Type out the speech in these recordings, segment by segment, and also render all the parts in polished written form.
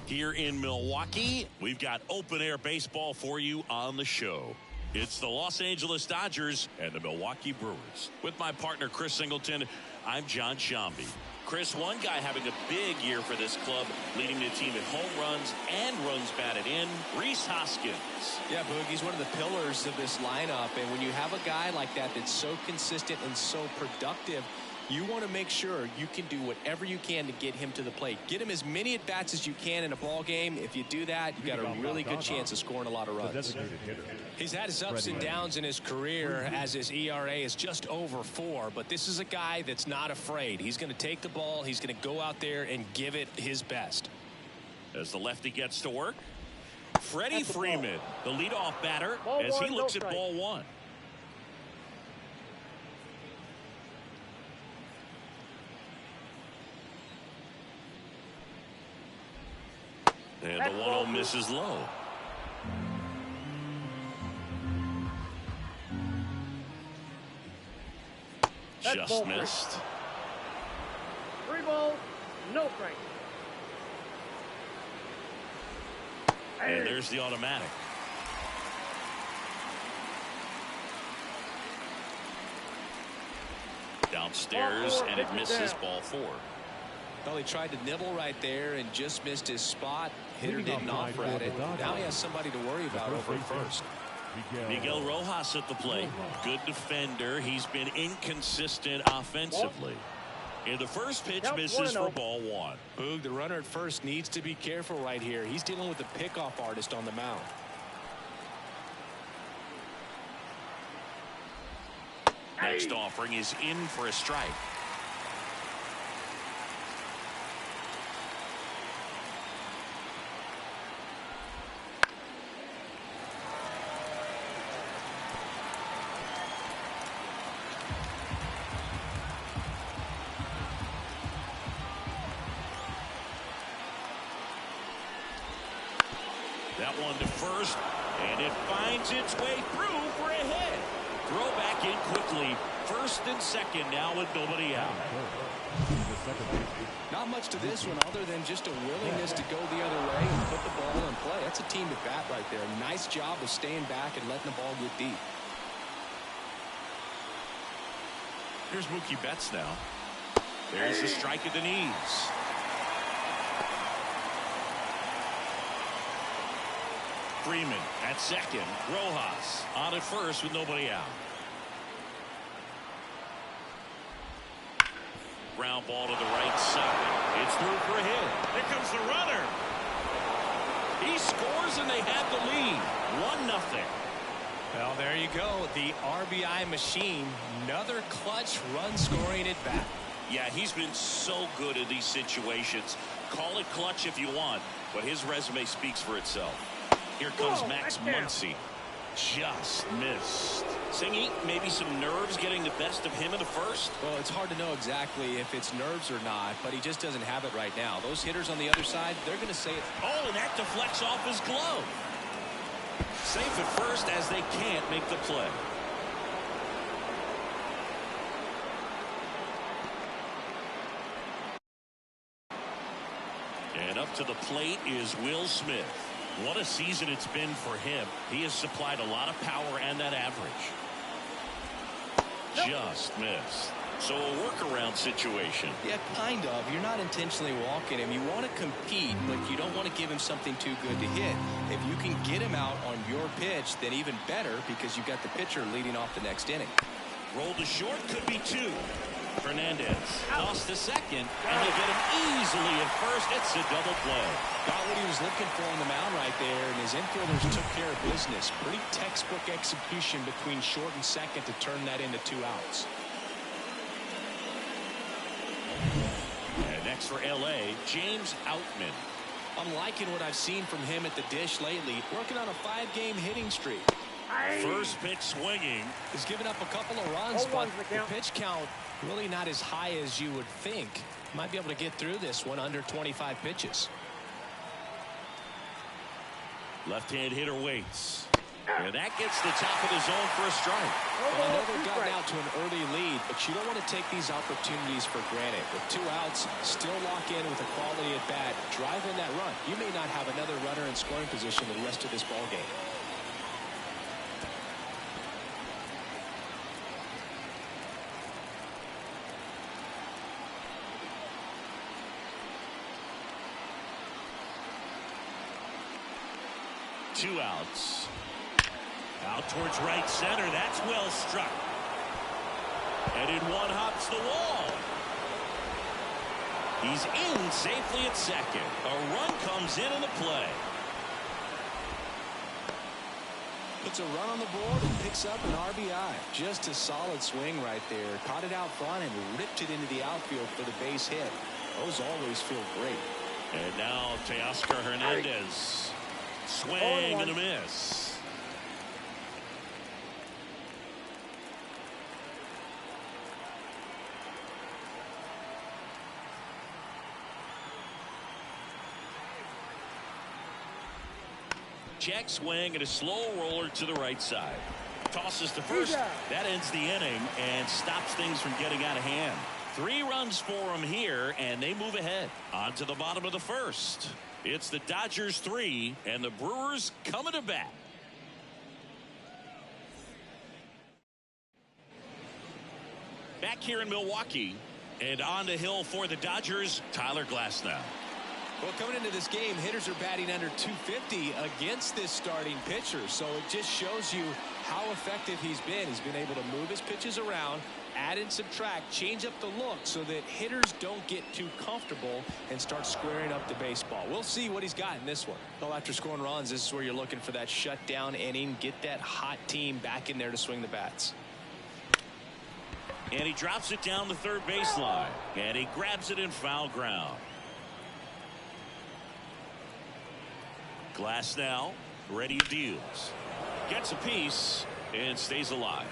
Here in Milwaukee, we've got open-air baseball for you on the show. It's the Los Angeles Dodgers and the Milwaukee Brewers. With my partner, Chris Singleton, I'm John Shambi. Chris, one guy having a big year for this club, leading the team in home runs and runs batted in, Rhys Hoskins. Yeah, Boog, he's one of the pillars of this lineup, and when you have a guy like that that's so consistent and so productive, you want to make sure you can do whatever you can to get him to the plate. Get him as many at-bats as you can in a ball game. If you do that, you got a really good chance of scoring a lot of runs. He's had his ups and downs in his career as his ERA is just over 4, but this is a guy that's not afraid. He's going to take the ball. He's going to go out there and give it his best. As the lefty gets to work, Freddie Freeman, the leadoff batter, as he looks at ball 1. And the 1-0 misses low. Just missed. 3 balls, no strike. And there's the automatic. Downstairs, and it misses ball 4. Well, he tried to nibble right there and just missed his spot. Hitter didn't offer at it. Now he has somebody to worry about over at first. Miguel Rojas at the plate. Good defender. He's been inconsistent offensively. And the first pitch misses for ball 1. Boog, the runner at first needs to be careful right here. He's dealing with a pickoff artist on the mound. Next offering is in for a strike. That one to first, and it finds its way through for a hit. Throw back in quickly. First and second now with nobody out. Not much to this one other than just a willingness to go the other way and put the ball in play. That's a team at bat right there. Nice job of staying back and letting the ball get deep. Here's Mookie Betts now. There's the strike at the knees. Freeman at second. Rojas on at first with nobody out. Ground ball to the right side. It's through for a hit. Here comes the runner. He scores and they have the lead. 1-0. Well, there you go. The RBI machine. Another clutch run scoring at bat. Yeah, he's been so good in these situations. Call it clutch if you want, but his resume speaks for itself. Here comes Max Muncy. Just missed. Singy, maybe some nerves getting the best of him in the first? Well, it's hard to know exactly if it's nerves or not, but he just doesn't have it right now. Those hitters on the other side, they're going to say it. Oh, and that deflects off his glove. Safe at first as they can't make the play. And up to the plate is Will Smith. What a season it's been for him. He has supplied a lot of power and that average. Just missed. So a workaround situation. Yeah, kind of. You're not intentionally walking him. You want to compete, but you don't want to give him something too good to hit. If you can get him out on your pitch, then even better because you've got the pitcher leading off the next inning. Roll to short, could be 2. Fernandez tossed to second, and they get him easily at first. It's a double play. Got what he was looking for on the mound right there, and his infielders took care of business. Pretty textbook execution between short and second to turn that into 2 outs. And next for L.A., James Outman. I'm liking what I've seen from him at the dish lately. Working on a 5-game hitting streak. First pitch swinging. He's given up a couple of runs, but the pitch count really not as high as you would think. Might be able to get through this one under 25 pitches. Left-hand hitter waits. And that gets the top of the zone for a strike. Well, I know they've gotten out to an early lead, but you don't want to take these opportunities for granted. With 2 outs, still lock in with a quality at bat, drive in that run. You may not have another runner in scoring position the rest of this ball game. Two outs. Out towards right center. That's well struck. And in one hops the wall. He's in safely at second. A run comes in the play. Puts a run on the board and picks up an RBI. Just a solid swing right there. Caught it out front and ripped it into the outfield for the base hit. Those always feel great. And now Teoscar Hernandez. Swing and a miss. Check swing and a slow roller to the right side. Tosses to first. That ends the inning and stops things from getting out of hand. 3 runs for them here, and they move ahead. On to the bottom of the first. It's the Dodgers 3 and the Brewers coming to bat. Back here in Milwaukee, and on the hill for the Dodgers, Tyler Glasnow. Well, coming into this game, hitters are batting under 250 against this starting pitcher. So it just shows you how effective he's been. He's been able to move his pitches around, add and subtract, change up the look so that hitters don't get too comfortable and start squaring up the baseball. We'll see what he's got in this one. Well, after scoring runs, this is where you're looking for that shutdown inning. Get that hot team back in there to swing the bats. And he drops it down the third baseline. And he grabs it in foul ground. Glasnow ready deals. Gets a piece and stays alive.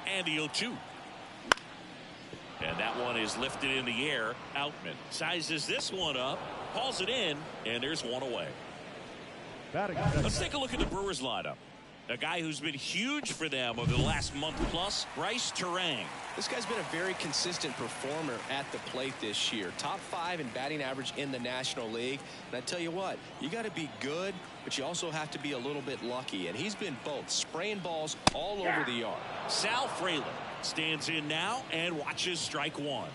And the 0-2. And that one is lifted in the air. Outman sizes this one up, hauls it in, and there's one away. Let's take a look at the Brewers lineup. A guy who's been huge for them over the last month plus, Bryce Terang. This guy's been a very consistent performer at the plate this year. Top 5 in batting average in the National League. And I tell you what, you got to be good, but you also have to be a little bit lucky. And he's been both, spraying balls all over the yard. Sal Frelick stands in now and watches strike one.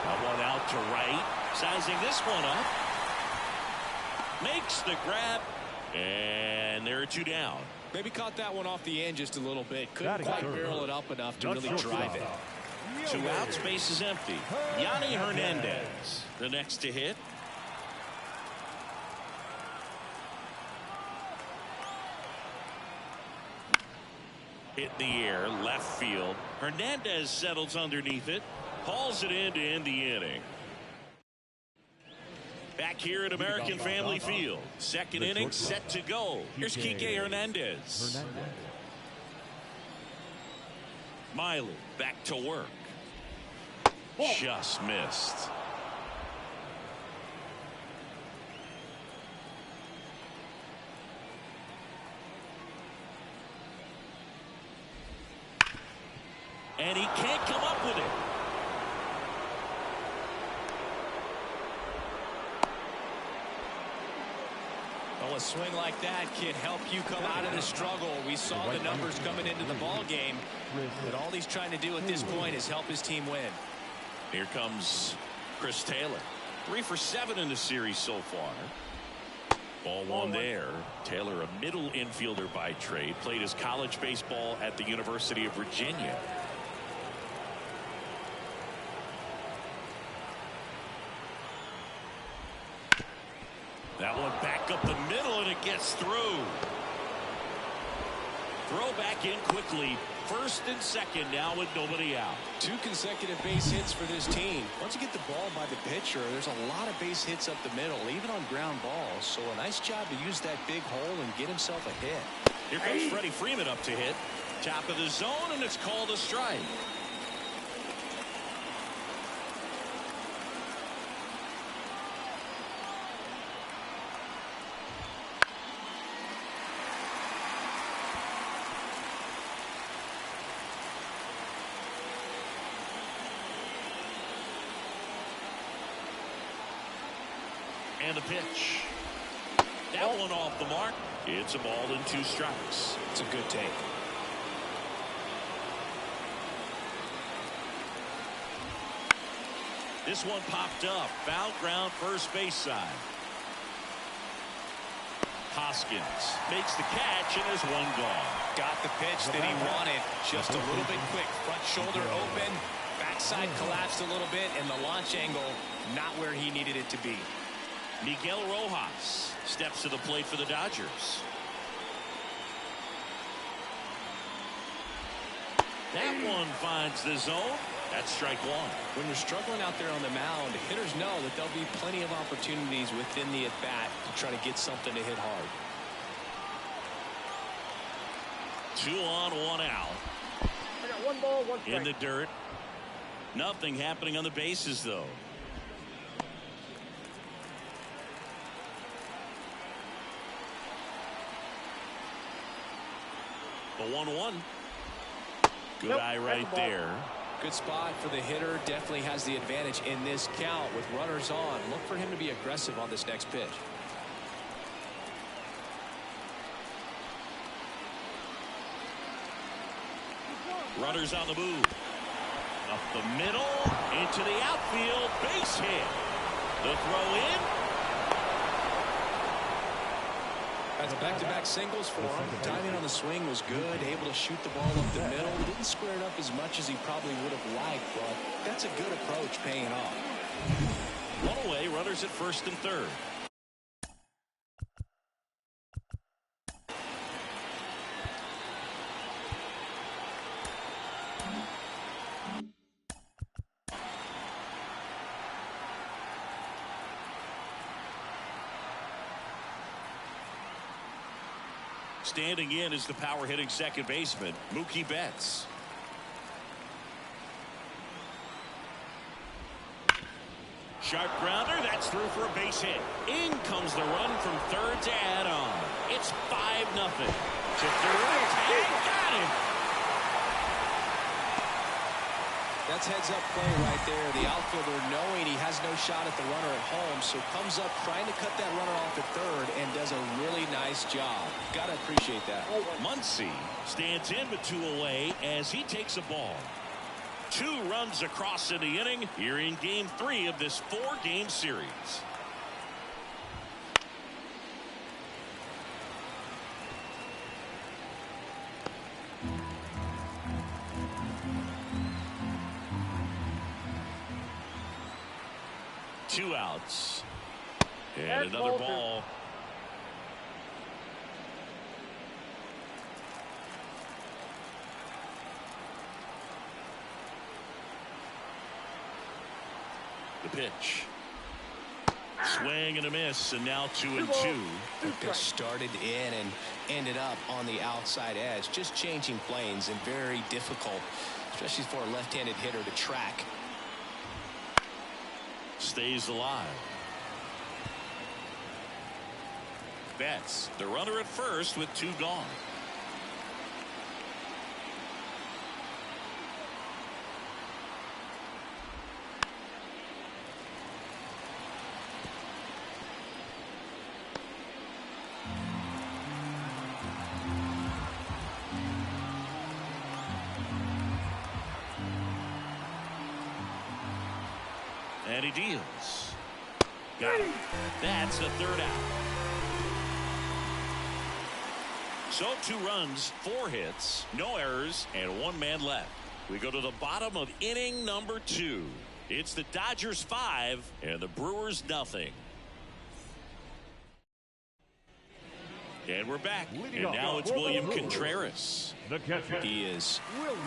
That one out to right. Sizing this one up. Makes the grab, and there are 2 down. Maybe caught that one off the end just a little bit. Couldn't quite barrel it up enough to really drive it. 2 outs, base is empty. Yanni Hernandez, the next to hit. Hit in the air, left field. Hernandez settles underneath it, hauls it in to end the inning. Back here at American Family Field. Second inning set to go. Here's Kike Hernandez. Miley back to work. Just missed. And he can't come up with it. Well, a swing like that can help you come out of the struggle. We saw the numbers coming into the ball game, but all he's trying to do at this point is help his team win. Here comes Chris Taylor. 3 for 7 in the series so far. Ball one there. Taylor, a middle infielder by trade, played his college baseball at the University of Virginia. That one back up the middle, and it gets through. Throw back in quickly. First and second now with nobody out. 2 consecutive base hits for this team. Once you get the ball by the pitcher, there's a lot of base hits up the middle, even on ground balls. So a nice job to use that big hole and get himself a hit. Here comes Freddie Freeman up to hit. Top of the zone, and it's called a strike. And the pitch. That one off the mark. It's a ball and 2 strikes. It's a good take. This one popped up. Foul ground, first base side. Hoskins makes the catch, and there's one gone. Got the pitch that he wanted. Just a little bit quick. Front shoulder open. Backside collapsed a little bit, and the launch angle not where he needed it to be. Miguel Rojas steps to the plate for the Dodgers. That one finds the zone. That's strike 1. When you're struggling out there on the mound, hitters know that there'll be plenty of opportunities within the at-bat to try to get something to hit hard. 2 on, 1 out. I got 1 ball, 1 strike. In the dirt. Nothing happening on the bases, though. The 1-1. Good eye right there. Good spot for the hitter. Definitely has the advantage in this count with runners on. Look for him to be aggressive on this next pitch. Runners on the move. Up the middle, into the outfield, base hit. The throw in. That's back-to-back singles for him. Timing on the swing was good. Able to shoot the ball up the middle. Didn't square it up as much as he probably would have liked, but that's a good approach paying off. One away, runners at first and third. Standing in is the power hitting second baseman, Mookie Betts. Sharp grounder, that's through for a base hit. In comes the run from third to add on. It's 5-0. To third, tag, got him. That's heads-up play right there. The outfielder knowing he has no shot at the runner at home, so comes up trying to cut that runner off at third and does a really nice job. Got to appreciate that. Muncy stands in with 2 away as he takes a ball. 2 runs across in the inning here in Game 3 of this 4-game series. Two outs. And another ball. The pitch. Swing and a miss, and now 2-2. They started in and ended up on the outside edge. Just changing planes and very difficult, especially for a left-handed hitter to track. Stays alive. Betts, the runner at first with 2 gone. And he deals. Got it. That's the 3rd out. So 2 runs, 4 hits, no errors, and 1 man left. We go to the bottom of inning number 2. It's the Dodgers 5 and the Brewers nothing. And we're back. And now it's William Contreras. He is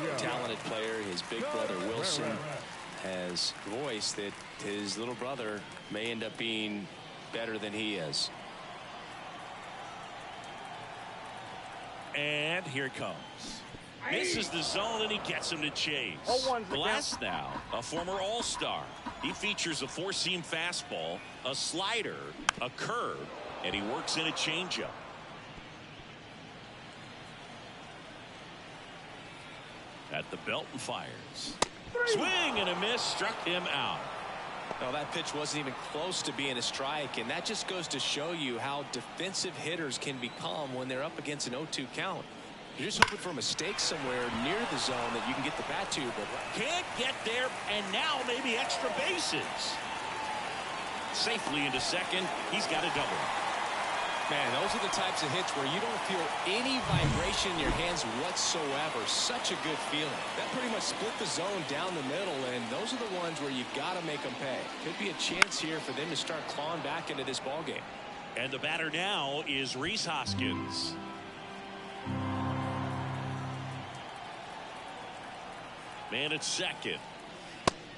a talented player. His big brother Wilson has voiced that his little brother may end up being better than he is. And here it comes. Misses the zone and he gets him to chase. Glass now, a former All-Star. He features a 4-seam fastball, a slider, a curve, and he works in a changeup. At the belt and fires. Swing and a miss, struck him out. Well, that pitch wasn't even close to being a strike, and that just goes to show you how defensive hitters can become when they're up against an 0-2 count. You're just hoping for a mistake somewhere near the zone that you can get the bat to, but can't get there, and now maybe extra bases. Safely into second. He's got a double. Man, those are the types of hits where you don't feel any vibration in your hands whatsoever. Such a good feeling. That pretty much split the zone down the middle, and those are the ones where you've got to make them pay. Could be a chance here for them to start clawing back into this ballgame. And the batter now is Rhys Hoskins. Man at second.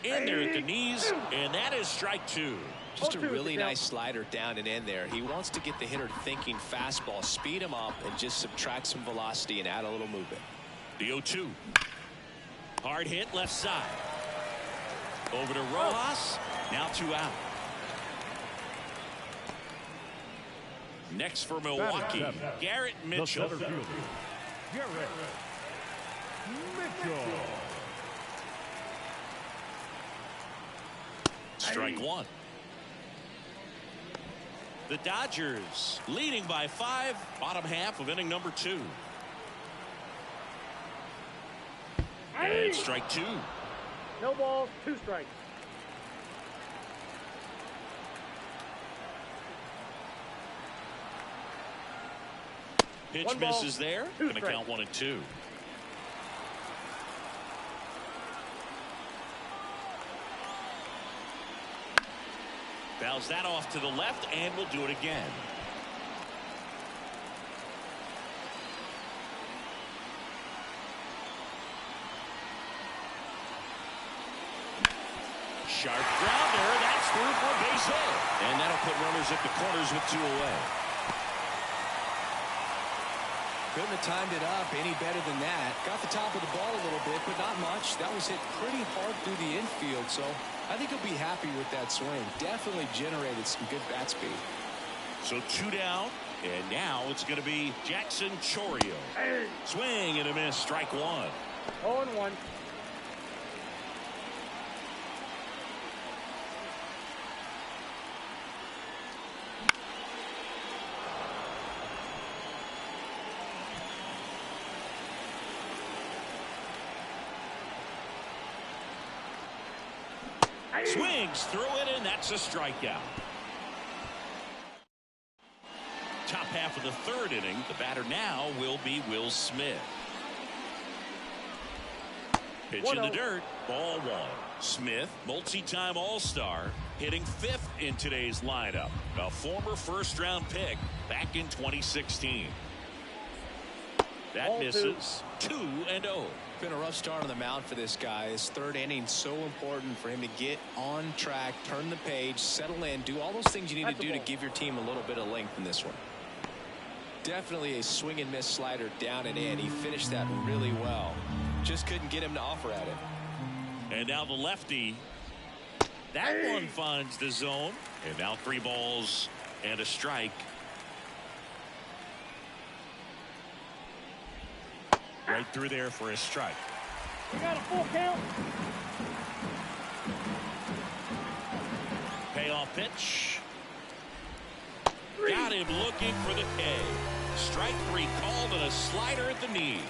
In there at the knees, and that is strike two. Just a really nice slider down and in there. He wants to get the hitter thinking fastball, speed him up, and just subtract some velocity and add a little movement. The 0-2. Hard hit left side. Over to Rojas. Now 2 out. Next for Milwaukee, Garrett Mitchell. Garrett Mitchell. Strike one. The Dodgers leading by 5, bottom half of inning number 2. And strike 2. No balls, 2 strikes. Pitch One ball, misses there. 2 Going to strikes. count 1 and 2. Fouls that off to the left, and we'll do it again. Sharp grounder. That's through for a base hit. And that'll put runners at the corners with 2 away. Couldn't have timed it up any better than that. Got the top of the ball a little bit, but not much. That was hit pretty hard through the infield, so I think he'll be happy with that swing. Definitely generated some good bat speed. So 2 down, and now it's going to be Jackson Chourio. Swing and a miss, strike 1. 0-1. Swings through it, and that's a strikeout. Top half of the 3rd inning. The batter now will be Will Smith. Pitch in the dirt. Ball 1. Smith, multi-time All-Star, hitting 5th in today's lineup. A former first-round pick back in 2016. That Ball misses. 2-0. Been a rough start on the mound for this guy. His 3rd inning so important for him to get on track, turn the page, settle in, do all those things you need to do to give your team a little bit of length in this one. Definitely a swing and miss slider down and in. He finished that really well. Just couldn't get him to offer at it. And now the lefty. That one finds the zone. And now 3 balls and a strike. Right through there for a strike. We got a full count. Payoff pitch. Got him looking for the K. Strike 3 called and a slider at the knees.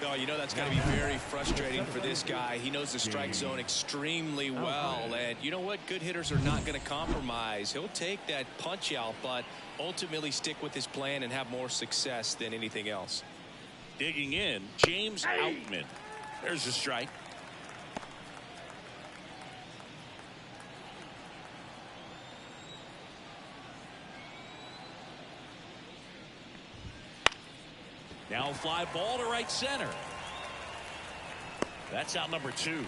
Oh, you know that's got to be very frustrating for this guy. He knows the strike zone extremely well. And you know what? Good hitters are not going to compromise. He'll take that punch out, but ultimately stick with his plan and have more success than anything else. Digging in, James Outman. There's a strike. Now a fly ball to right center. That's out number 2.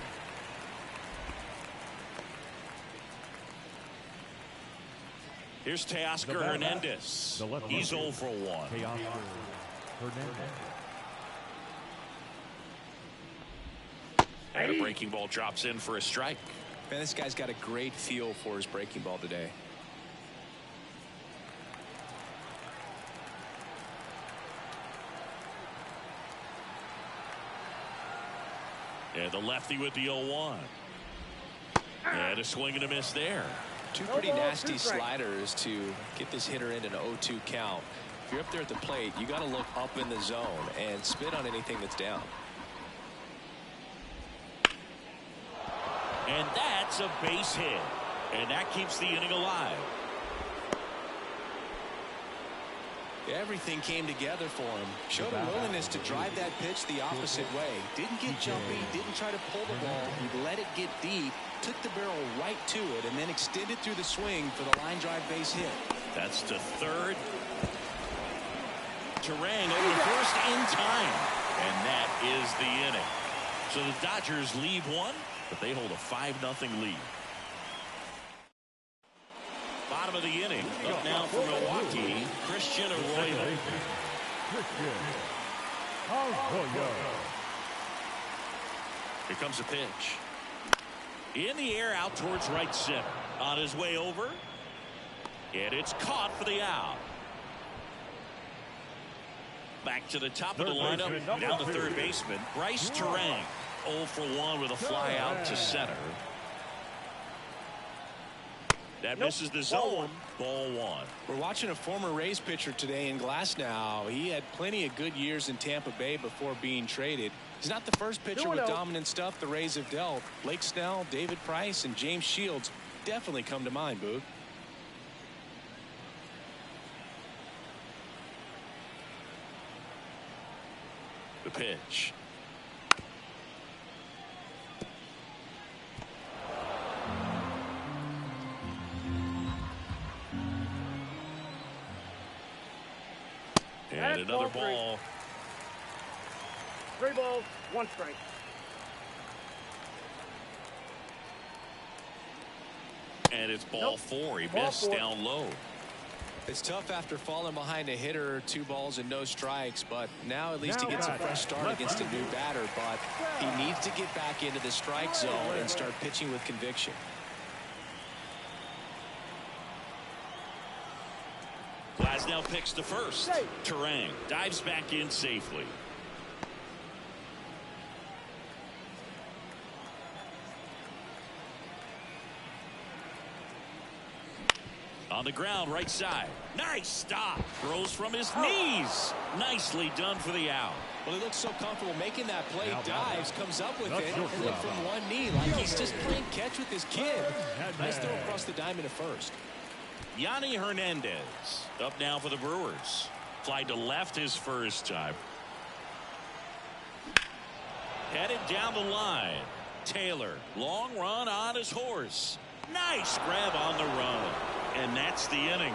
Here's Teoscar Hernandez. He's 0 for 1. And a breaking ball drops in for a strike. Man, this guy's got a great feel for his breaking ball today. And the lefty with the 0-1. And a swing and a miss there. Two pretty nasty sliders to get this hitter in an 0-2 count. If you're up there at the plate, you got to look up in the zone and spit on anything that's down. And that's a base hit. And that keeps the inning alive. Everything came together for him. Showed a willingness to drive that pitch the opposite way. Didn't get jumpy, didn't try to pull the ball. He let it get deep, took the barrel right to it, and then extended through the swing for the line drive base hit. That's to third. Turang over to first in time. And that is the inning. So the Dodgers leave one, but they hold a 5-0 lead. Bottom of the inning. Up now for Milwaukee, Christian Arroyo. Here comes a pitch. In the air out towards right center. On his way over. And it's caught for the out. Back to the top of the lineup. Down to third baseman, Bryce Turang. 0 for 1 with a fly out to center. That misses the zone. Ball 1. We're watching a former Rays pitcher today in Glasnow. He had plenty of good years in Tampa Bay before being traded. He's not the first pitcher with dominant stuff the Rays have dealt. Blake Snell, David Price, and James Shields definitely come to mind, Boog. The pitch. And another ball. 3 balls, 1 strike. And it's ball 4. He missed down low. It's tough after falling behind a hitter, 2 balls and no strikes, but now at least he gets a fresh start against a new batter. But he needs to get back into the strike zone and start pitching with conviction. Glasnow picks to first. Turang dives back in safely. On the ground, right side. Nice stop. Throws from his knees. Nicely done for the out. Well, he looks so comfortable making that play. Dives, comes up with it, and then from one knee, like he's just playing catch with his kid. Nice throw across the diamond at first. Yanni Hernandez up now for the Brewers. Fly to left his first time. Headed down the line. Taylor, long run on his horse. Nice grab on the run. And that's the inning.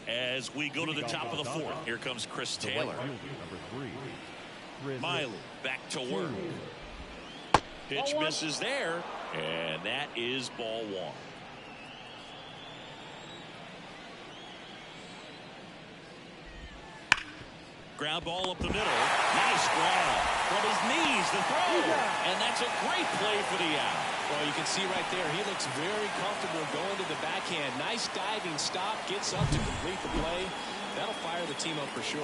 As we go to the top of the 4th, here comes Chris Taylor. Miley back to work. Pitch misses there, and that is ball 1. Ground ball up the middle. Nice grab. From his knees, the throw. And that's a great play for the out. Well, you can see right there, he looks very comfortable going to the backhand. Nice diving stop. Gets up to complete the play. That'll fire the team up for sure.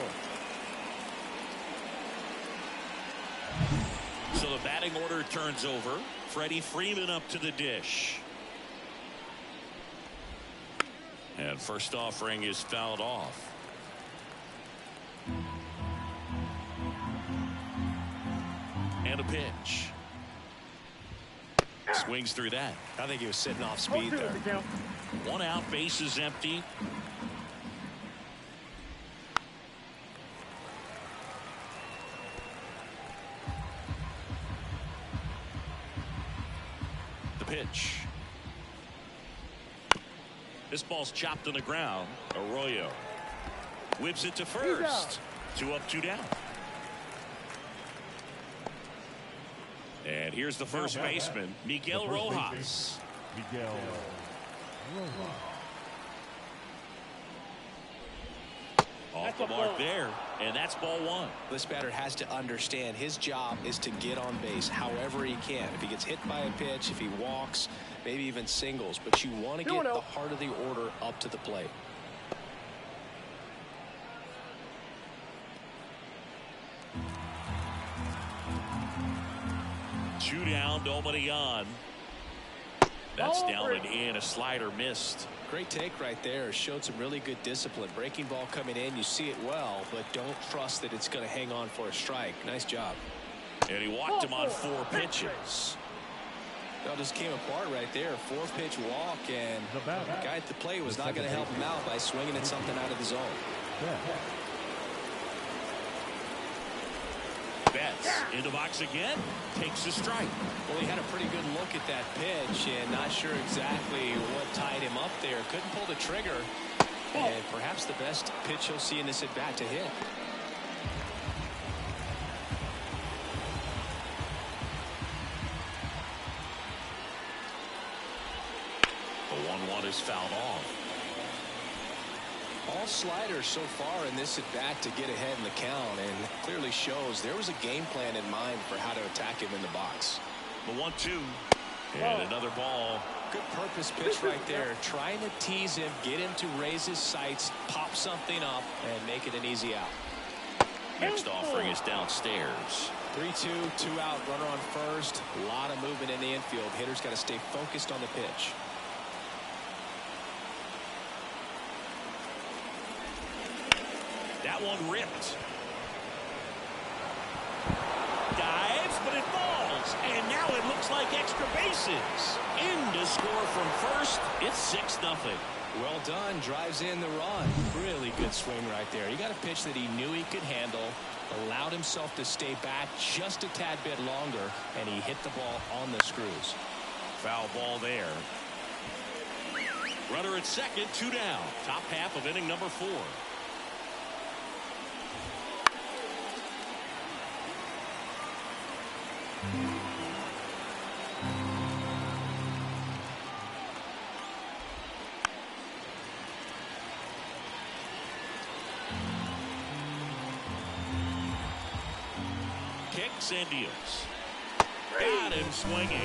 So the batting order turns over. Freddie Freeman up to the dish. And first offering is fouled off. And a pitch. Swings through that. I think he was sitting off speed there. 1 out, base is empty. The pitch. This ball's chopped on the ground. Arroyo whips it to first. 2 up, 2 down. And here's the first baseman, Miguel Rojas. Off the mark there, and that's ball 1. This batter has to understand his job is to get on base however he can. If he gets hit by a pitch, if he walks, maybe even singles, but you want to get the heart of the order up to the plate. 2 down, nobody on. That's down and in. A slider missed. Great take right there. Showed some really good discipline. Breaking ball coming in, you see it well, but don't trust that it's going to hang on for a strike. Nice job. And he walked him on 4 pitches. That just came apart right there. 4-pitch walk, and the guy at the plate was not going to help him out by swinging at something out of the zone. Betts in the box again, takes a strike. Well, he had a pretty good look at that pitch and not sure exactly what tied him up there. Couldn't pull the trigger, and perhaps the best pitch he'll see in this at bat to hit. The 1-1 is fouled off. All sliders so far in this at bat to get ahead in the count, and clearly shows there was a game plan in mind for how to attack him in the box. The 1-2 and another ball. Good purpose pitch right there, trying to tease him, get him to raise his sights, pop something up, and make it an easy out. Next offering is downstairs. 3-2, 2 out, runner on first. A lot of movement in the infield. Hitter's got to stay focused on the pitch. That one ripped. Dives, but it falls. And now it looks like extra bases. In to score from first. It's 6-0. Well done. Drives in the run. Really good swing right there. He got a pitch that he knew he could handle. Allowed himself to stay back just a tad bit longer. And he hit the ball on the screws. Foul ball there. Runner at second, 2 down. Top half of inning number 4. Kicks and deals. Got him swinging.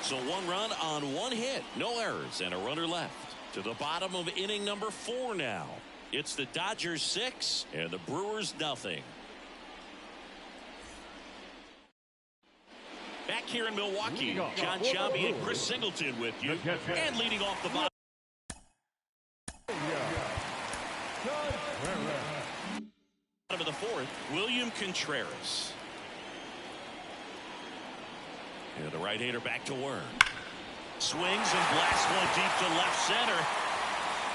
So 1 run on 1 hit. No errors and a runner left. To the bottom of inning number 4 now. It's the Dodgers 6 and the Brewers nothing. Back here in Milwaukee, John Shambi and Chris Singleton with you. And leading off the bottom of the 4th, William Contreras. And the right-hander back to work. Swings and blasts one deep to left center.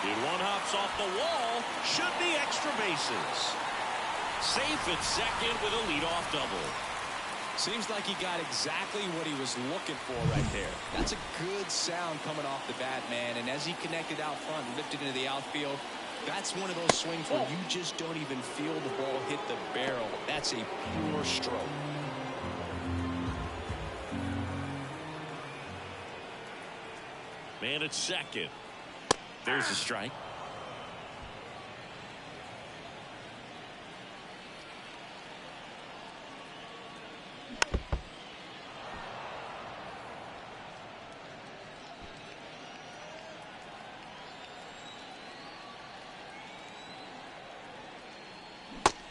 It one hops off the wall. Should be extra bases. Safe at second with a leadoff double. Seems like he got exactly what he was looking for right there. That's a good sound coming off the bat, man. And as he connected out front and lifted into the outfield, that's one of those swings where you just don't even feel the ball hit the barrel. That's a pure stroke. Man at second. There's a strike.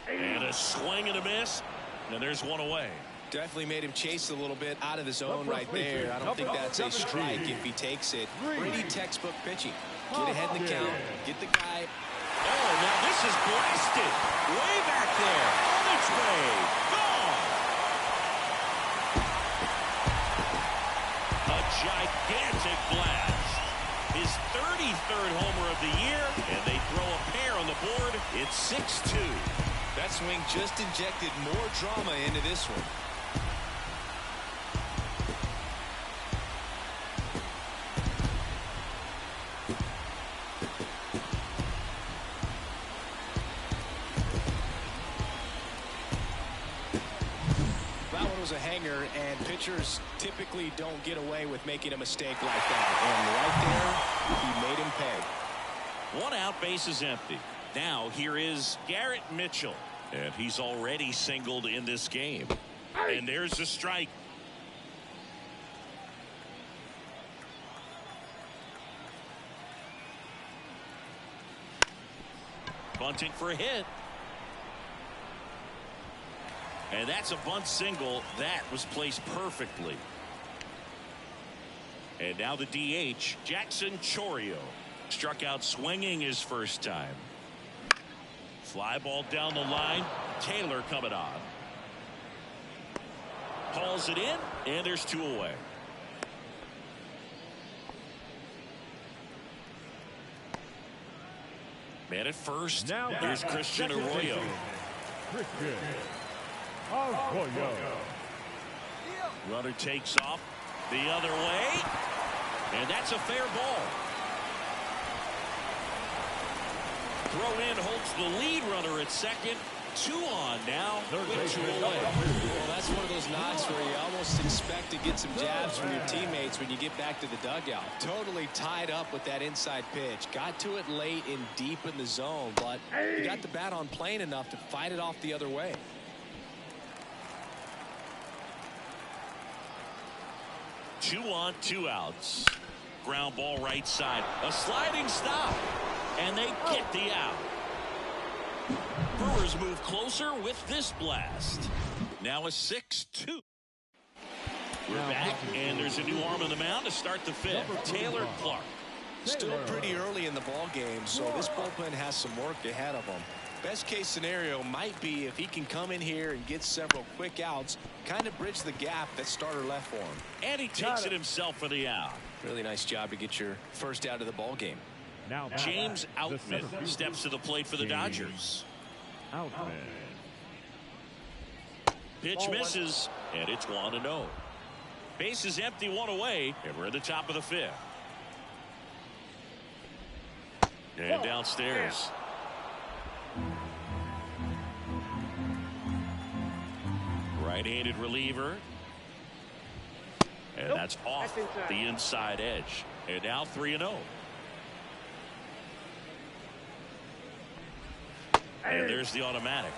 And a swing and a miss. And there's one away. Definitely made him chase a little bit out of the zone right there. I don't think that's a strike if he takes it. Pretty textbook pitching. Get ahead in the count. Get the guy. Oh, now this is blasted. Way back there. On its way. Gone. A gigantic blast. His 33rd homer of the year. And they throw a pair on the board. It's 6-2. That swing just injected more drama into this one. That one was a hanger, and pitchers typically don't get away with making a mistake like that. And right there, he made him pay. 1 out, base is empty. Now here is Garrett Mitchell, and he's already singled in this game. And there's a strike. Bunting for a hit. And that's a bunt single that was placed perfectly. And now the DH, Jackson Chourio, struck out swinging his first time. Fly ball down the line. Taylor coming on. Hauls it in, and there's 2 away. Man at first. Now here's Christian Arroyo. Christian Arroyo. Runner takes off the other way, and that's a fair ball. Throw in holds the lead runner at second. 2 on now with 2 away. Well, that's one of those knocks where you almost expect to get some jabs from your teammates when you get back to the dugout. Totally tied up with that inside pitch. Got to it late and deep in the zone, but you got the bat on plane enough to fight it off the other way. Two on, 2 outs. Ground ball right side. A sliding stop. And they get the out. Brewers move closer with this blast. Now a 6-2. We're back, and there's a new arm on the mound to start the 5th. Taylor Clark. Still pretty early in the ball game, so this bullpen has some work ahead of them. Best case scenario might be if he can come in here and get several quick outs, kind of bridge the gap that starter left for him. And he takes it himself for the out. Really nice job to get your first out of the ball game. Now James Outman steps to the plate for the Dodgers. Outman. Pitch misses, and it's 1-0. Base is empty, 1 away, and we're at the top of the 5th. And downstairs. Right-handed reliever. And that's off the inside edge. And now 3-0. And there's the automatic.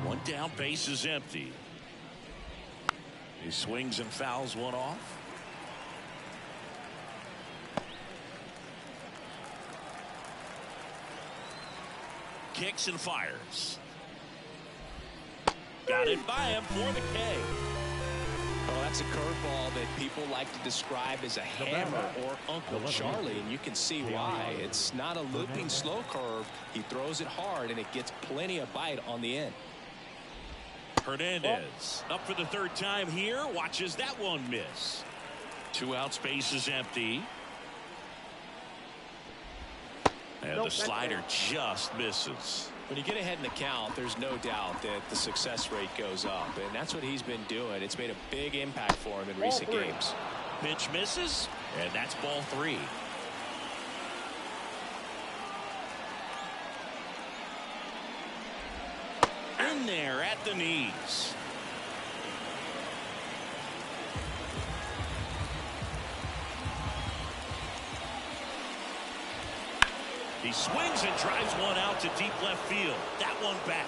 One down, base is empty. He swings and fouls one off. Kicks and fires. Got it by him for the K. Well, that's a curveball that people like to describe as a hammer or Uncle Charlie, and you can see why. It's not a looping slow curve. He throws it hard, and it gets plenty of bite on the end. Hernandez up for the 3rd time here. Watches that one miss. 2 outs, base is empty. And the slider just misses. When you get ahead in the count, there's no doubt that the success rate goes up, and that's what he's been doing. It's made a big impact for him in recent games. Pitch misses, and that's ball 3. In there at the knees. He swings and drives one out to deep left field. That one back.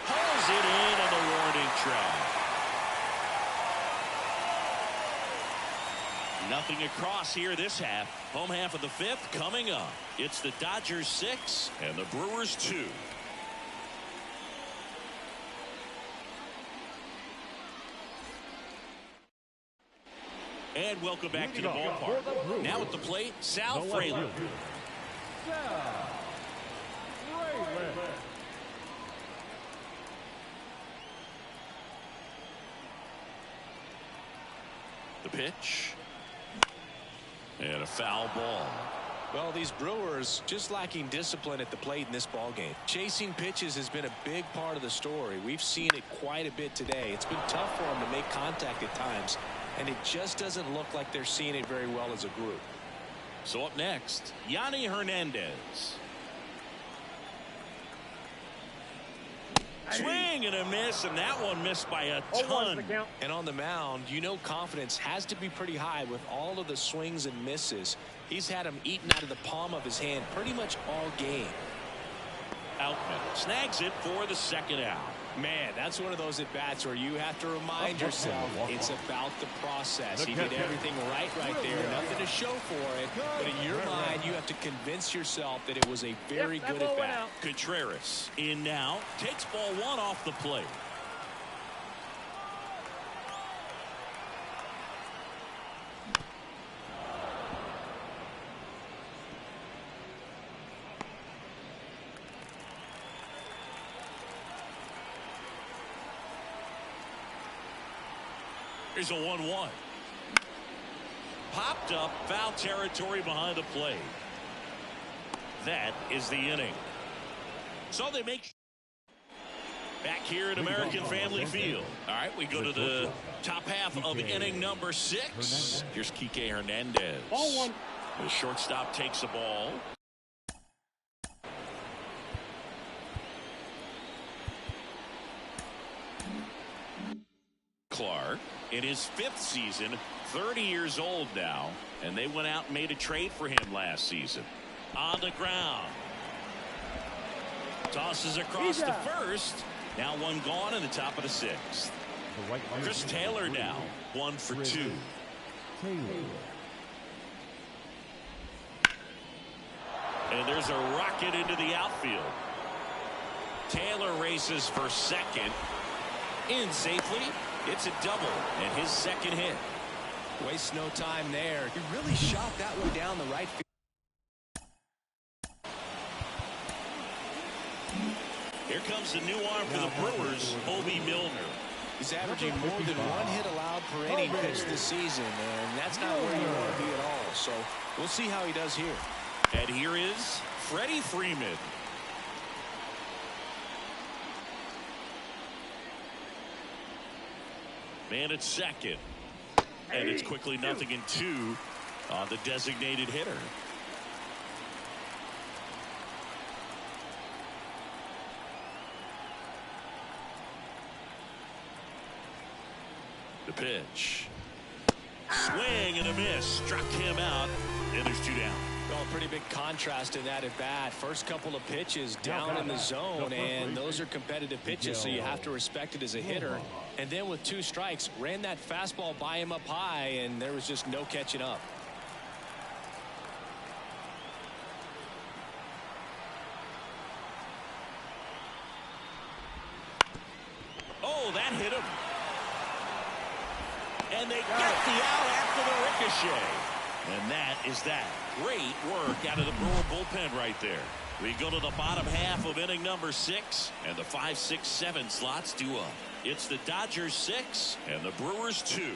Hauls it in on the warning track. Nothing across here this half. Home half of the 5th coming up. It's the Dodgers 6 and the Brewers 2. And welcome back to the ballpark. Now at the plate, Sal Frelick. The pitch. And a foul ball. Well, these Brewers just lacking discipline at the plate in this ballgame. Chasing pitches has been a big part of the story. We've seen it quite a bit today. It's been tough for them to make contact at times, and it just doesn't look like they're seeing it very well as a group. So up next, Yanni Hernandez. Swing and a miss, and that one missed by a ton. And on the mound, you know confidence has to be pretty high with all of the swings and misses. He's had them eaten out of the palm of his hand pretty much all game. Troutman snags it for the second out. Man, that's one of those at-bats where you have to remind yourself it's about the process. He did everything right there. Nothing to show for it. But in your mind, you have to convince yourself that it was a very good at-bat. Contreras in now. Takes ball one off the plate. Here's a 1-1. Popped up, foul territory behind the plate. That is the inning. So they make back here at American Family Field. All right, we go to the top half of inning number 6. Here's Kike Hernandez. Ball one. The shortstop takes the ball. Clark in his 5th season, 30 years old now, and they went out and made a trade for him last season. On the ground. Tosses across the first. Now one gone in the top of the 6th. Chris Taylor now 1 for 2. And there's a rocket into the outfield. Taylor races for second. In safely. It's a double and his second hit. Wastes no time there. He really shot that one down the right field. Here comes the new arm for the Brewers, Obi Milner. He's averaging more than 1 hit allowed per inning pitch this season, and that's not where you want to be at all. So we'll see how he does here. And here is Freddie Freeman. Man at second. And it's quickly 0-2 on the designated hitter. The pitch. Swing and a miss. Struck him out. And there's 2 down. Well, a pretty big contrast in that at bat. First couple of pitches down in the zone, and those are competitive pitches, so you have to respect it as a hitter. And then with 2 strikes, ran that fastball by him up high, and there was just no catching up. Oh, that hit him. And they get the out after the ricochet. And that is that. Great work out of the Brewer bullpen right there. We go to the bottom half of inning number 6, and the 5, 6, 7 slots due up. It's the Dodgers 6 and the Brewers 2.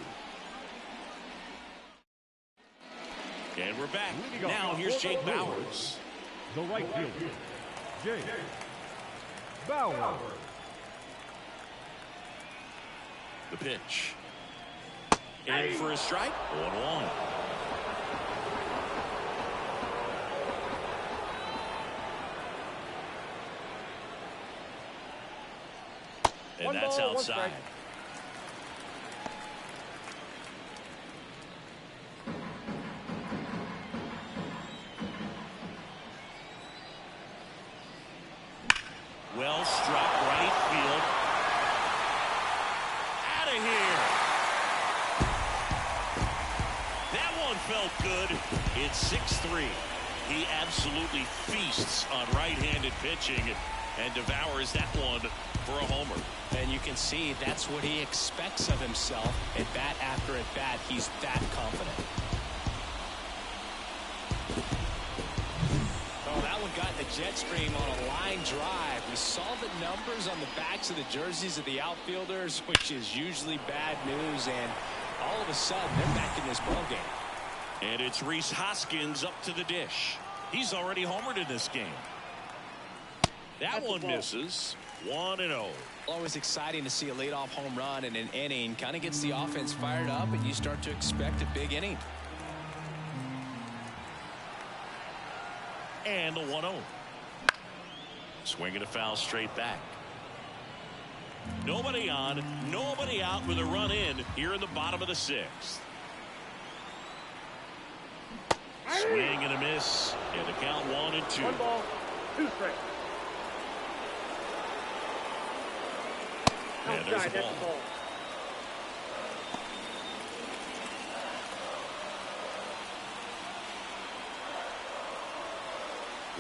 And we're back. Now here's Jake Bauers. The right fielder, Jake Bauers. The pitch. In for a strike. 1-1. And that's outside. Well struck right field. Out of here. That one felt good. It's 6-3. He absolutely feasts on right-handed pitching and devours that one for a homer. And you can see that's what he expects of himself at bat after at bat. He's that confident. Oh, that one got in the jet stream on a line drive. We saw the numbers on the backs of the jerseys of the outfielders, which is usually bad news, and all of a sudden they're back in this ballgame. And it's Rhys Hoskins up to the dish. He's already homered in this game. That one misses. 1-0. Always exciting to see a leadoff home run in an inning. Kind of gets the offense fired up, and you start to expect a big inning. And the 1-0. Swinging a foul straight back. Nobody on, nobody out with a run in here in the bottom of the 6th. Swing and a miss. And the count 1-2. 1 ball, 2 strikes. And there's the ball.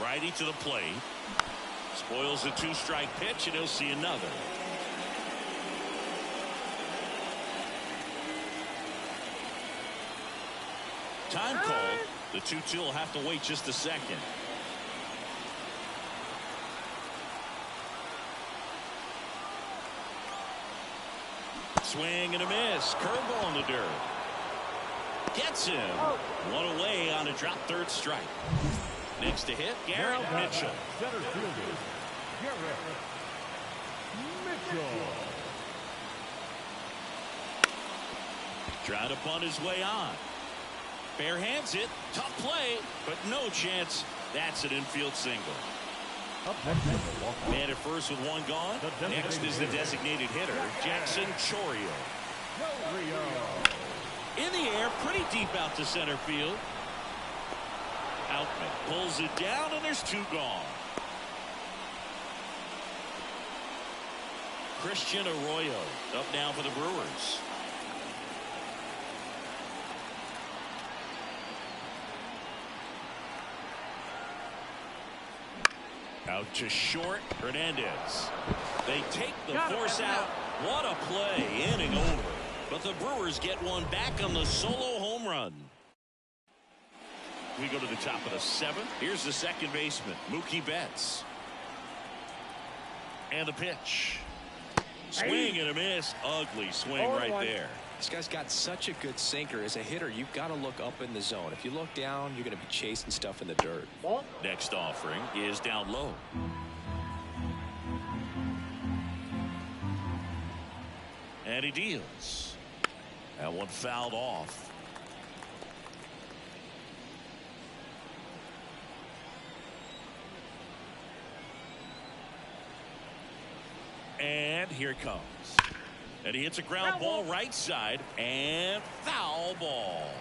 Righty to the plate. Spoils the 2-strike pitch, and he'll see another. Time called. The 2-2 will have to wait just a second. Swing and a miss. Curveball in the dirt. Gets him. One away on a drop third strike. Next to hit, Garrett Mitchell. Center fielder, Garrett Mitchell. Trying to bunt his way on. Bare hands it. Tough play, but no chance. That's an infield single. Man at first with one gone. Next is the designated hitter, Jackson Chourio. In the air, pretty deep out to center field. Outman pulls it down, and there's 2 gone. Christian Arroyo up now for the Brewers. Out to short, Hernandez. They take the force out. What a play, inning over. But the Brewers get one back on the solo home run. We go to the top of the 7th. Here's the second baseman, Mookie Betts. And the pitch. Swing and a miss. Ugly swing right there. This guy's got such a good sinker. As a hitter, you've got to look up in the zone. If you look down, you're going to be chasing stuff in the dirt. Next offering is down low. And he deals. That one fouled off. And here it comes. And he hits a ground ball right side, and foul ball.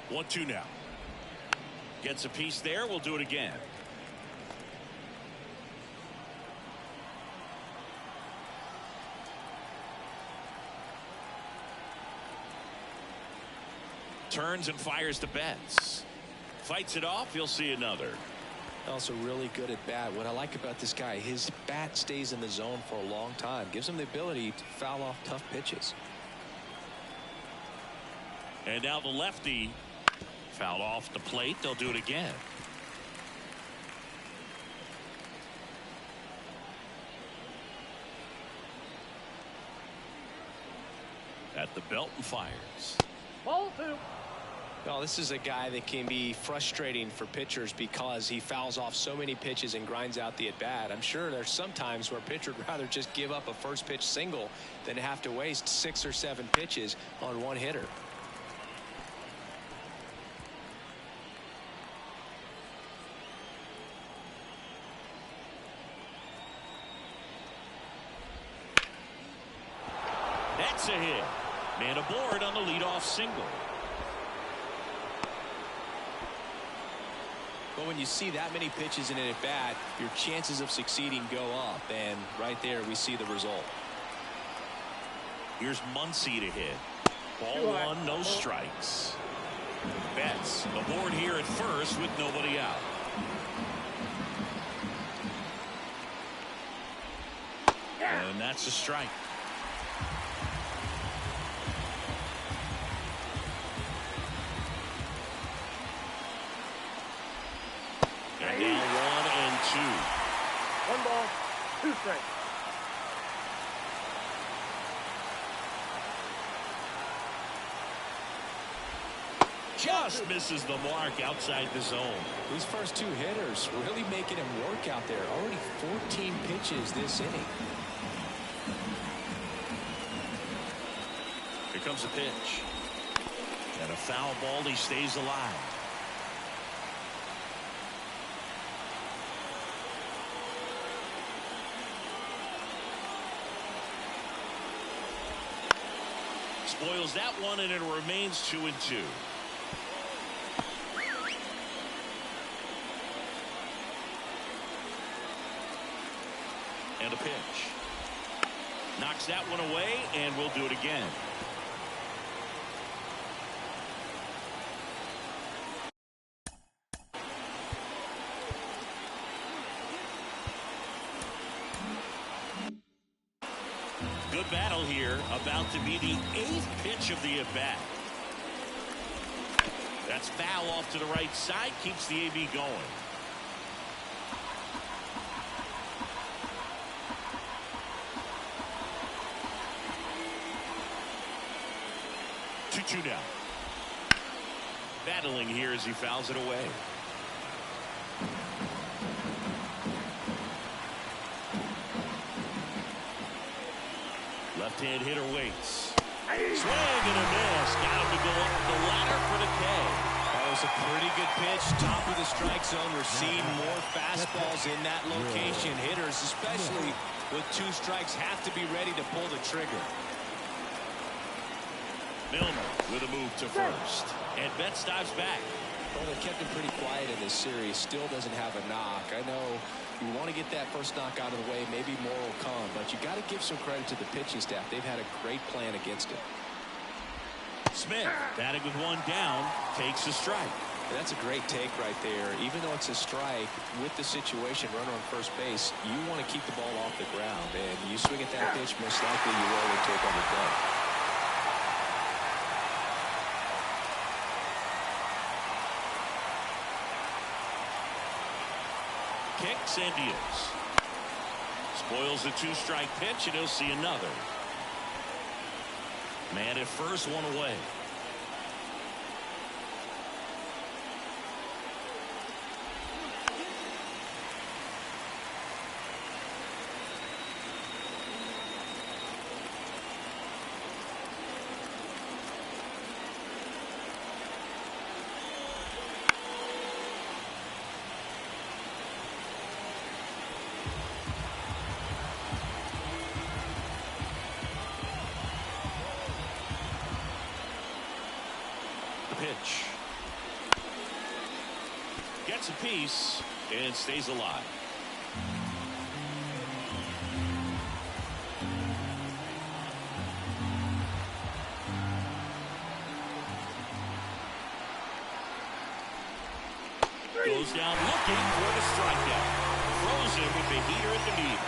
One, 2 now. Gets a piece there. We'll do it again. Turns and fires to Betts. Fights it off. He'll see another. Also really good at bat. What I like about this guy, his bat stays in the zone for a long time. Gives him the ability to foul off tough pitches. And now the lefty fouled off the plate. They'll do it again. At the belt and fires. Ball 2. Well, this is a guy that can be frustrating for pitchers because he fouls off so many pitches and grinds out the at-bat. I'm sure there's some times where a pitcher would rather just give up a first pitch single than have to waste 6 or 7 pitches on one hitter. That's a hit. Man aboard on the leadoff single. But when you see that many pitches in an at-bat, your chances of succeeding go up, and right there we see the result. Here's Muncy to hit. Ball 1, no strikes. Betts aboard here at first with nobody out. And that's a strike. And now 1 and 2. 1 ball, 2 strikes. Just misses the mark outside the zone. These first 2 hitters really making him work out there. Already 14 pitches this inning. Here comes a pitch. And a foul ball. He stays alive. Spoils that one, and it remains 2 and 2. And a pitch. Knocks that one away, and we'll do it again. Good battle here. About to be the 8th pitch of the at-bat. That's foul off to the right side. Keeps the AB going. Two down. Battling here as he fouls it away. Left-hand hitter waits. Swing and a miss. Got him to go up the ladder for the K. That was a pretty good pitch. Top of the strike zone. We're seeing more fastballs in that location. Hitters, especially with 2 strikes, have to be ready to pull the trigger. Milner with a move to first. And Betts dives back. Well, they kept him pretty quiet in this series. Still doesn't have a knock. I know you want to get that first knock out of the way. Maybe more will come. But you got to give some credit to the pitching staff. They've had a great plan against it. Smith batting with 1 down. Takes a strike. That's a great take right there. Even though it's a strike, with the situation, runner on first base, you want to keep the ball off the ground. And you swing at that pitch, most likely you roll into a double play. Kicks and deals. Spoils the 2-strike pitch, and he'll see another. Man at first, 1 away. Pitch. Gets a piece and stays alive. Goes down looking for the strikeout. Throws him with the heater at the knees.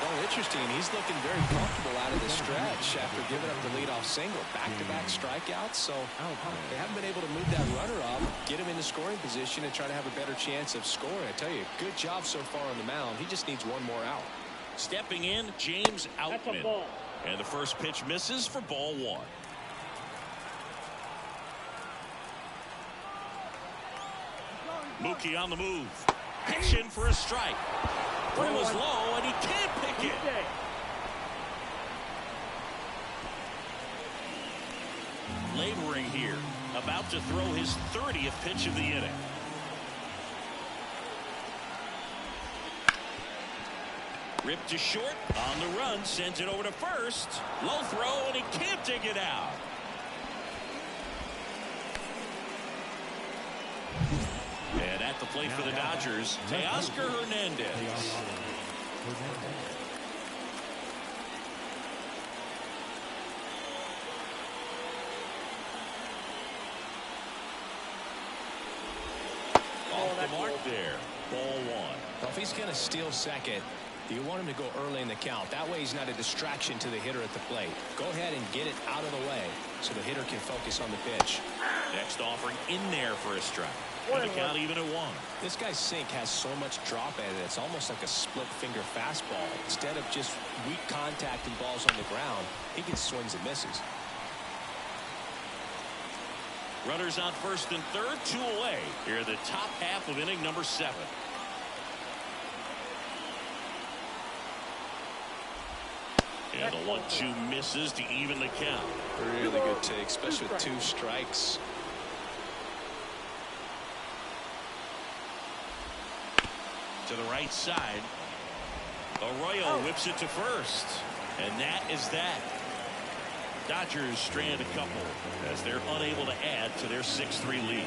Well, interesting. He's looking very comfortable out of the stretch after giving up the leadoff single. Back-to-back strikeouts. So they haven't been able to move that runner up, get him in the scoring position, and try to have a better chance of scoring. I tell you, good job so far on the mound. He just needs 1 more out. Stepping in, James Outman. And the first pitch misses for ball 1. Mookie on the move. Pitch in for a strike. Throw is low, and he can't pick it. Laboring here. About to throw his 30th pitch of the inning. Ripped to short. On the run. Sends it over to first. Low throw, and he can't dig it out. And at the plate for the Dodgers, Teoscar Hernandez. Off the mark there. Ball 1. Well, if he's going to steal second, you want him to go early in the count. That way he's not a distraction to the hitter at the plate. Go ahead and get it out of the way so the hitter can focus on the pitch. Next offering in there for a strike. And the count even at 1. This guy's sink has so much drop at it. It's almost like a split finger fastball. Instead of just weak contact and balls on the ground, he gets swings and misses. Runners on first and third, 2 away. Here are the top half of inning number 7. And the 1-2 misses to even the count. Really good take, especially with 2 strikes. To the right side. Arroyo whips it to first. And that is that. Dodgers strand a couple as they're unable to add to their 6-3 lead.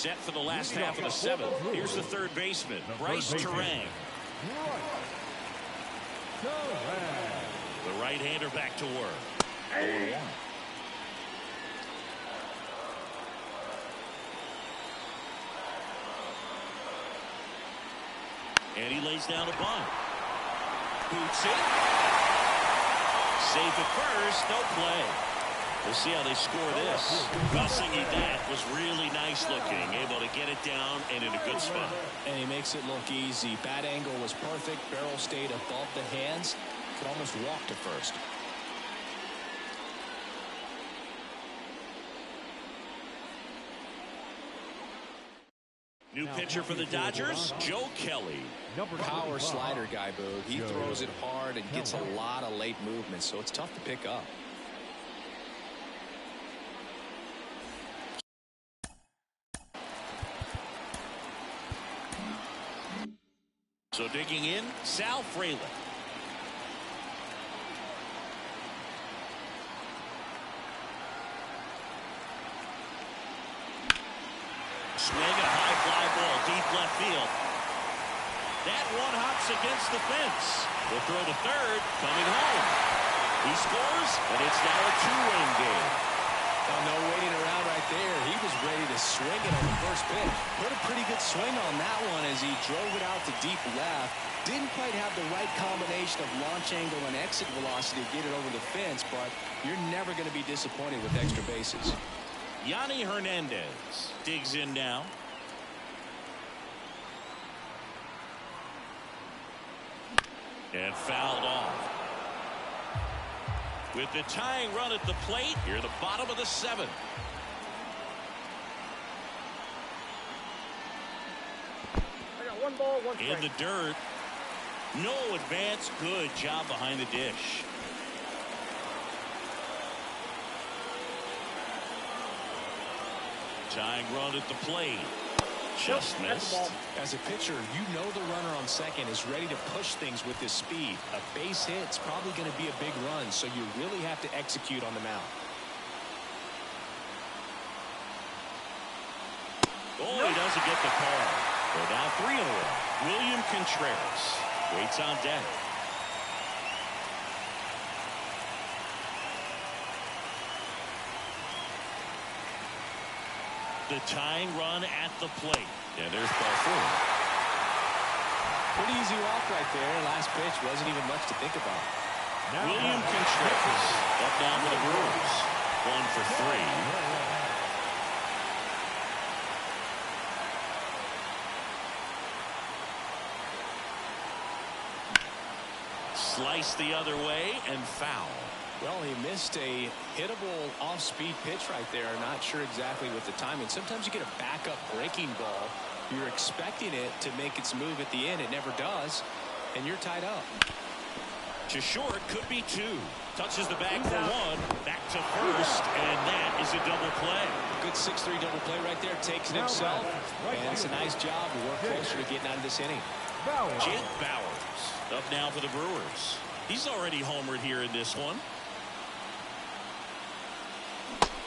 set for the last half of the seventh. Here's the third baseman, Bryce Terang. The right-hander back to work. 0-1. And he lays down a bunt. Boots it. Safe at first. No play. We'll see how they score this. Crossing that was really nice looking. Able to get it down and in a good spot. And he makes it look easy. Bat angle was perfect. Barrel stayed above the hands. Could almost walk to first. New pitcher for the Dodgers, Joe Kelly. Power slider guy, Boog. He throws it hard and gets a lot of late movement, so it's tough to pick up. So digging in, Sal Frelick. Swing a high fly ball deep left field. That one hops against the fence. Will throw to third, coming home. He scores, and it's now a two-run game. Oh, no waiting around right there. He was ready to swing it on the first pitch. Put a pretty good swing on that one as he drove it out to deep left. Didn't quite have the right combination of launch angle and exit velocity to get it over the fence, but you're never going to be disappointed with extra bases. Yanni Hernandez digs in now. And fouled off. With the tying run at the plate, here at the bottom of the seventh. I got 1 ball, 1 strike. In the dirt. No advance. Good job behind the dish. Tying run at the plate. Just missed. As a pitcher, you know the runner on second is ready to push things with his speed. A base hit's probably going to be a big run, so you really have to execute on the mound. Oh, he doesn't get the call. They're now 3-0. William Contreras waits on deck. The tying run at the plate. And there's ball 4. Pretty easy walk right there. Last pitch wasn't even much to think about. William Contreras up down for the Brewers. 1 for 3. Slice the other way and foul. Well, he missed a hittable off-speed pitch right there. Not sure exactly what the timing. Sometimes you get a backup breaking ball. You're expecting it to make its move at the end. It never does, and you're tied up. To short, could be 2. Touches the bag for 1. Back to first, and that is a double play. Good 6-3 double play right there. Takes it himself, and it's a nice job to work closer to getting out of this inning. Jake Bauers up now for the Brewers. He's already homered here in this one.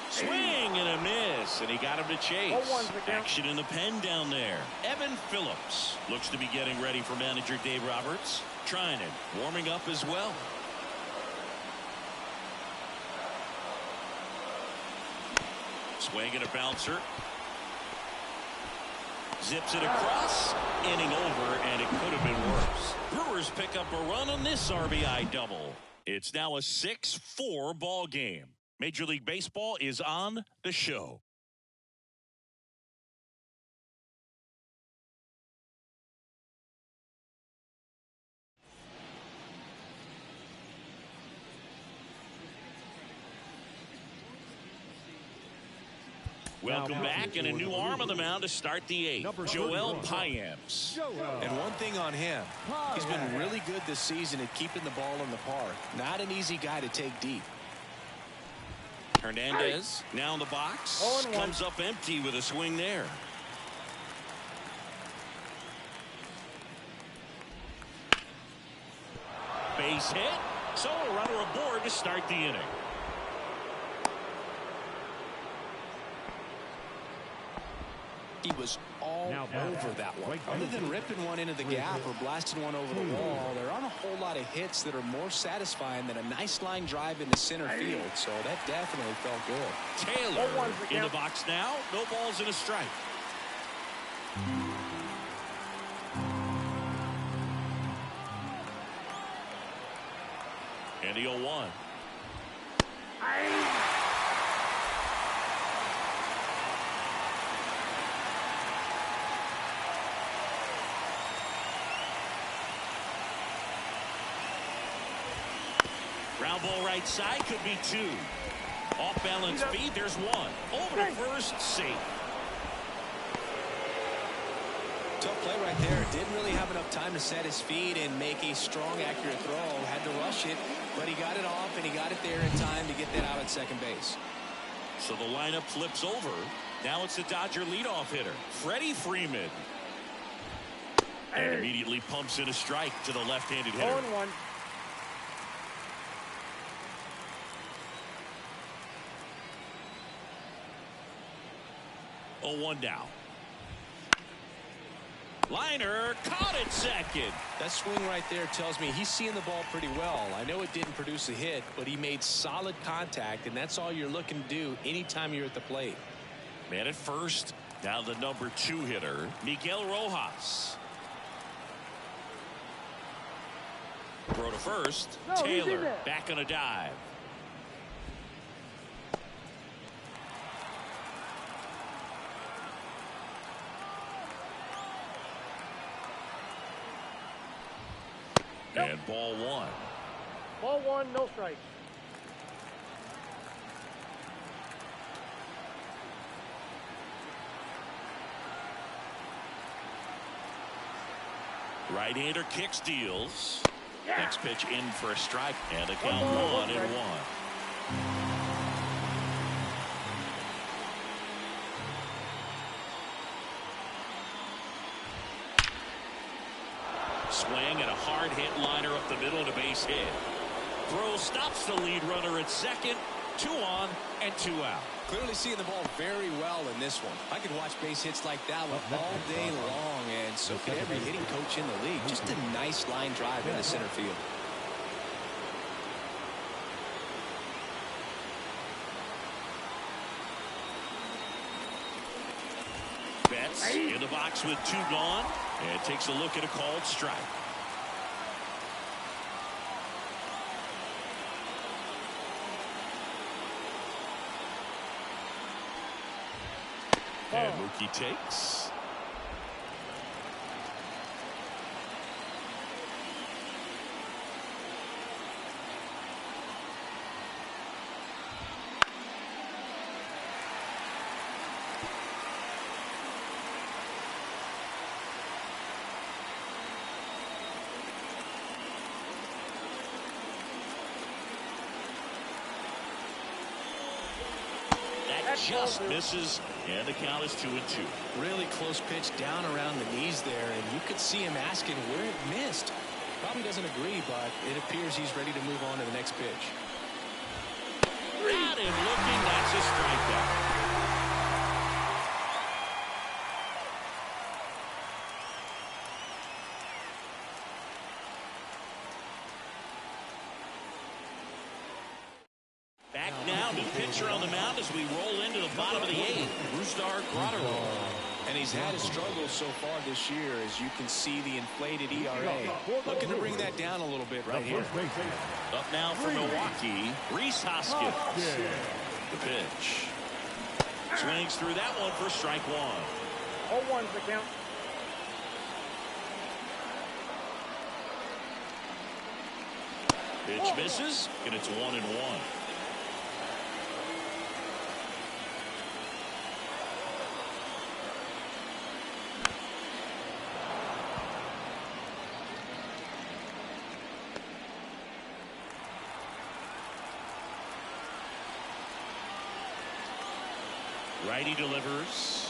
Swing and a miss, and he got him to chase. Action in the pen down there. Evan Phillips looks to be getting ready for manager Dave Roberts. Trying it, warming up as well. Swing and a bouncer. Zips it across. Inning over, and it could have been worse. Brewers pick up a run on this RBI double. It's now a 6-4 ball game. Major League Baseball is on the show. Welcome back, and a new arm on the mound to start the 8th. Joel Payamps. And one thing on him, he's been really good this season at keeping the ball in the park. Not an easy guy to take deep. Hernandez now in the box. Comes up empty with a swing there. Base hit. So a runner aboard to start the inning. He was all over that one. Other than ripping one into the gap or blasting one over the wall, there aren't a whole lot of hits that are more satisfying than a nice line drive into center field. So that definitely felt good. Taylor in the box now. No balls and a strike. And the 0-1. Ground ball right side, could be 2. Off balance feed, there's 1. Over to first, safe. Tough play right there. Didn't really have enough time to set his feet and make a strong, accurate throw. Had to rush it, but he got it off and he got it there in time to get that out at second base. So the lineup flips over. Now it's the Dodger leadoff hitter, Freddie Freeman. And immediately pumps in a strike to the left-handed hitter. 0-1. One now. Liner caught at second. That swing right there tells me he's seeing the ball pretty well. I know it didn't produce a hit, but he made solid contact, and that's all you're looking to do anytime you're at the plate. Man at first. Now the number 2 hitter, Miguel Rojas. Throw to first. Taylor back on a dive. And ball 1. Ball 1, no strikes. Right-hander kicks, deals. Next pitch in for a strike, and a count 1-1. Swing and a hard hit liner up the middle and a base hit. Throw stops the lead runner at second. 2 on and 2 out. Clearly seeing the ball very well in this one. I could watch base hits like that one all day long, and so could every hitting coach in the league. Just a nice line drive in the center field. Betts in the box with 2 gone, and takes a look at a called strike. And Mookie takes. Just misses, and the count is 2-2. Really close pitch down around the knees there, and you could see him asking where it missed. Probably doesn't agree, but it appears he's ready to move on to the next pitch. At him looking, that's a strikeout. Back now to pitcher on the mound as we roll into the bottom of the 8th. Brusdar Graterol. And he's had his struggles so far this year, as you can see the inflated ERA. Looking to bring that down a little bit right here. Up now for Milwaukee, Rhys Hoskins. The pitch. Swings through that one for strike 1. 0-1's the count. Pitch misses, and it's 1-1. Righty delivers.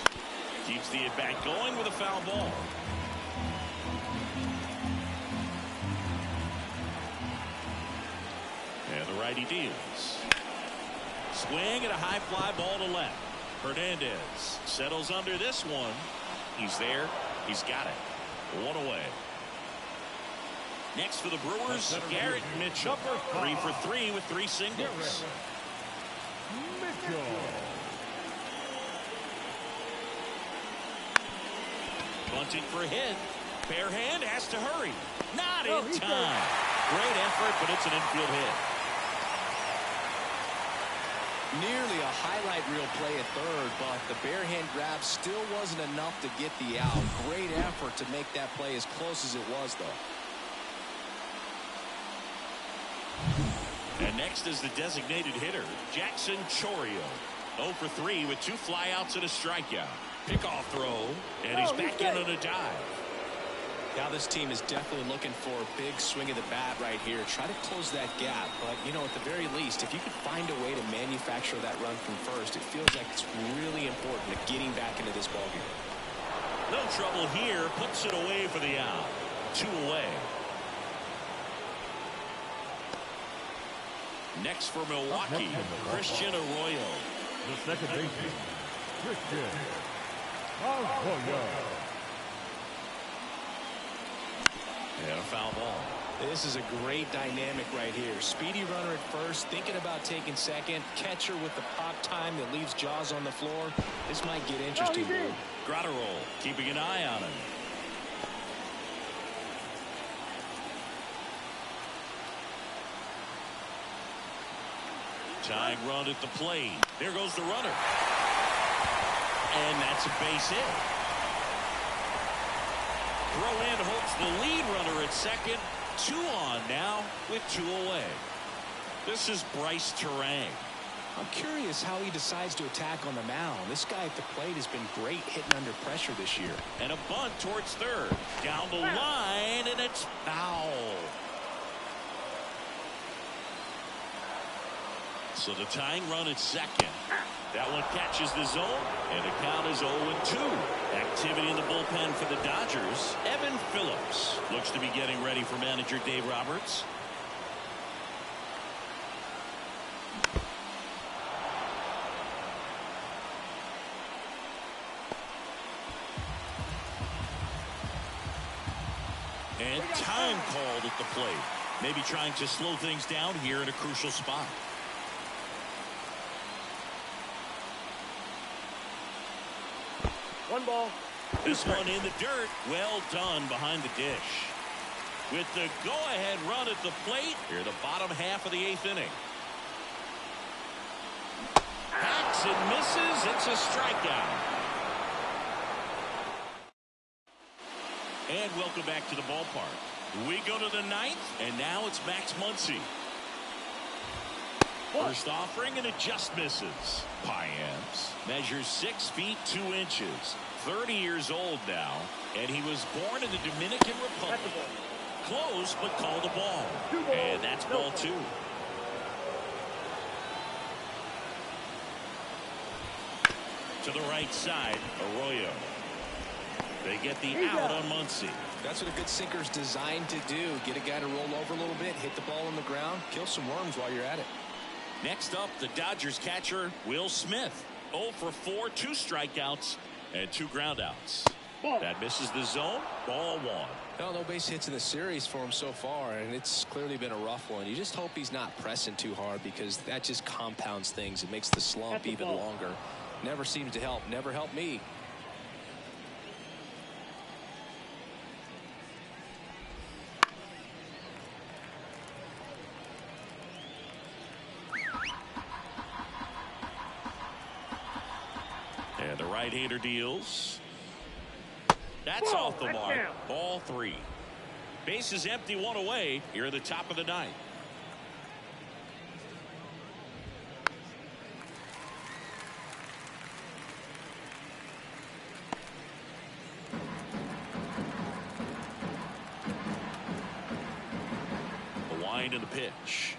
Keeps the at-bat going with a foul ball. And the righty deals. Swing and a high fly ball to left. Hernandez settles under this one. He's there. He's got it. One away. Next for the Brewers, Garrett Mitchell. 3 for 3 with 3 singles. Mitchell. Bunting for a hit. Bare hand has to hurry. Not in time. Great effort, but it's an infield hit. Nearly a highlight reel play at third, but the bare hand grab still wasn't enough to get the out. Great effort to make that play as close as it was, though. And next is the designated hitter, Jackson Chourio. 0 for 3 with 2 flyouts and a strikeout. Pickoff throw, and he's back in on a dive. Now this team is definitely looking for a big swing of the bat right here. Try to close that gap. But, you know, at the very least, if you could find a way to manufacture that run from first, it feels like it's really important to getting back into this ballgame. No trouble here. Puts it away for the out. 2 away. Next for Milwaukee, Christian Arroyo. The second baseman, Christian Arroyo. And a foul ball. This is a great dynamic right here. Speedy runner at first, thinking about taking second. Catcher with the pop time that leaves Jaws on the floor. This might get interesting. Grotterol keeping an eye on him. Tying run at the plate. There goes the runner. And that's a base hit. Throw in holds the lead runner at second. 2 on now with 2 away. This is Bryce Terang. I'm curious how he decides to attack on the mound. This guy at the plate has been great hitting under pressure this year. And a bunt towards third. Down the line, and it's foul. So the tying run at second. That one catches the zone, and the count is 0-2. Activity in the bullpen for the Dodgers. Evan Phillips looks to be getting ready for manager Dave Roberts. And time called at the plate. Maybe trying to slow things down here in a crucial spot. One ball. This one in the dirt. Well done behind the dish. With the go-ahead run at the plate here, the bottom half of the 8th inning. Hacks and misses. It's a strikeout. And welcome back to the ballpark. We go to the 9th, and now it's Max Muncy. First offering, and it just misses. Payams measures 6 feet 2 inches. 30 years old now, and he was born in the Dominican Republic. Close, but called a ball. And that's ball 2. To the right side, Arroyo. They get the out on Muncy. That's what a good sinker's designed to do. Get a guy to roll over a little bit, hit the ball on the ground, kill some worms while you're at it. Next up, the Dodgers catcher, Will Smith. 0 for 4, 2 strikeouts, and 2 groundouts. That misses the zone. Ball 1. Well, no base hits in the series for him so far, and it's clearly been a rough one. You just hope he's not pressing too hard, because that just compounds things. It makes the slump even longer. Never seems to help. Never helped me. And the right-hander deals. That's off the mark. Ball 3. Base is empty, 1 away here at the top of the 9th. The wind and the pitch.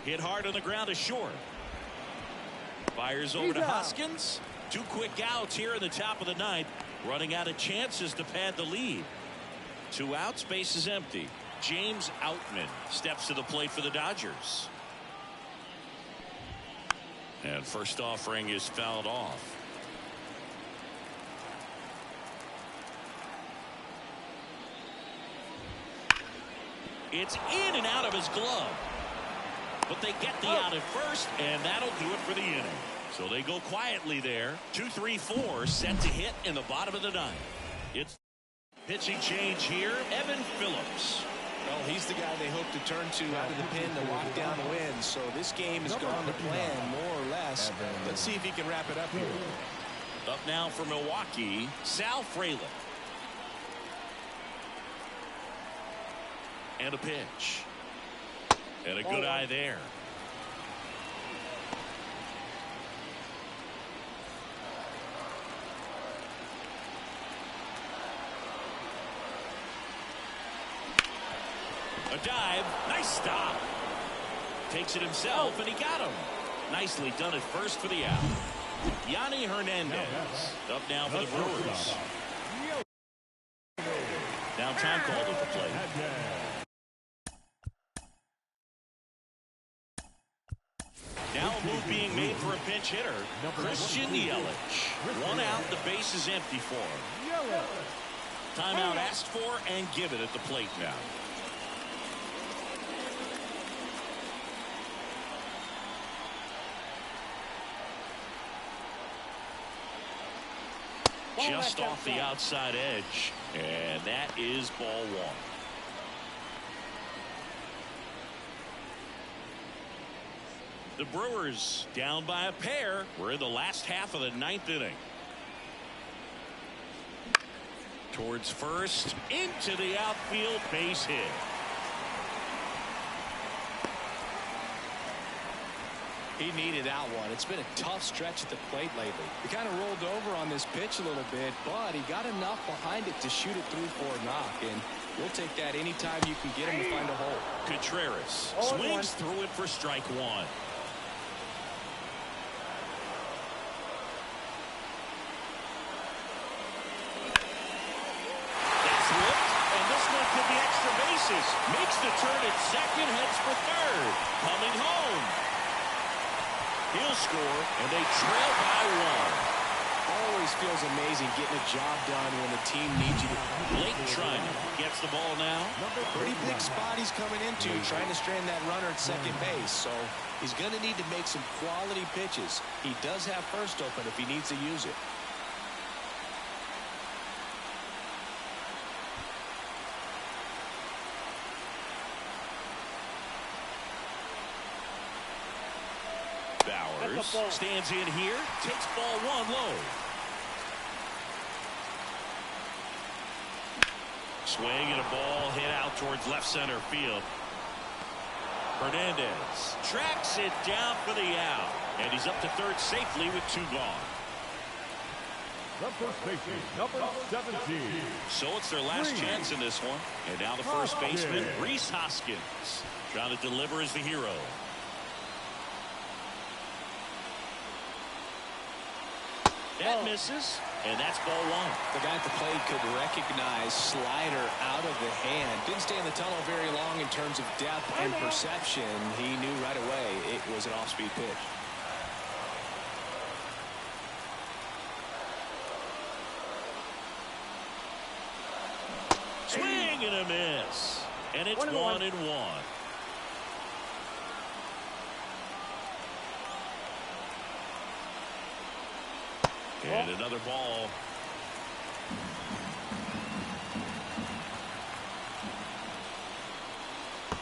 Hit hard on the ground is short. Fires over to Hoskins. 2 quick outs here in the top of the 9th. Running out of chances to pad the lead. 2 outs, base is empty. James Outman steps to the plate for the Dodgers. And first offering is fouled off. It's in and out of his glove. But they get the out at first, and that'll do it for the inning. So they go quietly there. 2-3-4 set to hit in the bottom of the ninth. It's pitching change here. Evan Phillips. Well, he's the guy they hope to turn to out of the pen to lock down a win. So this game has gone to plan, more or less. Let's see if he can wrap it up here. Up now for Milwaukee, Sal Frelick. And a pitch. And a good eye there. A dive. Nice stop. Takes it himself, and he got him. Nicely done at first for the out. Yanni Hernandez up now for the Brewers. Now time called at the plate. Now a move being made for a pinch hitter. Christian Yelich. One out, the base is empty for him. Timeout asked for and given at the plate now. Just off the outside edge, and that is ball one. The Brewers down by a pair. We're in the last half of the ninth inning. Towards first, into the outfield, base hit. He needed that one. It's been a tough stretch at the plate lately. He kind of rolled over on this pitch a little bit, but he got enough behind it to shoot it through for a knock, and we'll take that anytime you can get him to find a hole. Contreras swings through it for strike one. That's whipped, and this one could be extra bases. Makes the turn at second, heads for third. Coming home. He'll score, and they trail by one. Always feels amazing getting a job done when the team needs you to. Blake Trinan gets the ball now. Pretty big spot he's coming into, trying to strand that runner at second base. So he's going to need to make some quality pitches. He does have first open if he needs to use it. Bowers stands in here, takes ball one low. Swing and a ball hit out towards left center field. Hernandez tracks it down for the out, and he's up to third safely with two gone. The first baseman, number 17. So it's their last chance in this one. And now the first baseman, Rhys Hoskins, trying to deliver as the hero. That misses, and that's ball one. The guy at the plate could recognize slider out of the hand. Didn't stay in the tunnel very long in terms of depth and perception. He knew right away it was an off-speed pitch. Swing and a miss, and it's 1-1. And another ball.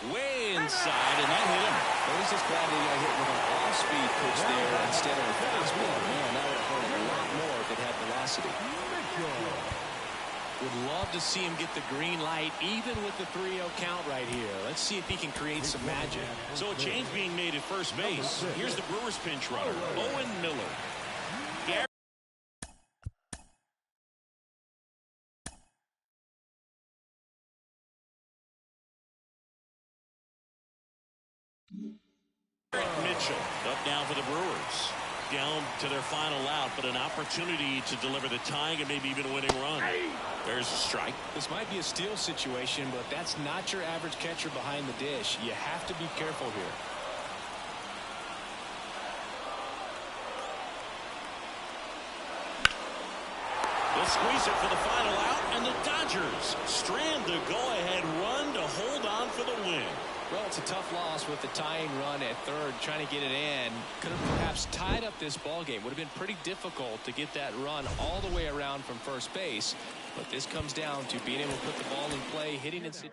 Way inside, and that hit him. But he's just glad he got hit with an off-speed pitch there instead of a fastball. Man, that would hurt a lot more if it had velocity. Would love to see him get the green light, even with the 3-0 count right here. Let's see if he can create some magic. So a change being made at first base. Here's the Brewers pinch runner, Owen Miller. Mitchell up now for the Brewers. Down to their final out, but an opportunity to deliver the tying and maybe even a winning run. There's a strike. This might be a steal situation, but that's not your average catcher behind the dish. You have to be careful here. They'll squeeze it for the final out, and the Dodgers strand the go-ahead run to hold on for the win. Well, it's a tough loss with the tying run at third, trying to get it in. Could have perhaps tied up this ball game. Would have been pretty difficult to get that run all the way around from first base. But this comes down to being able to put the ball in play, hitting it.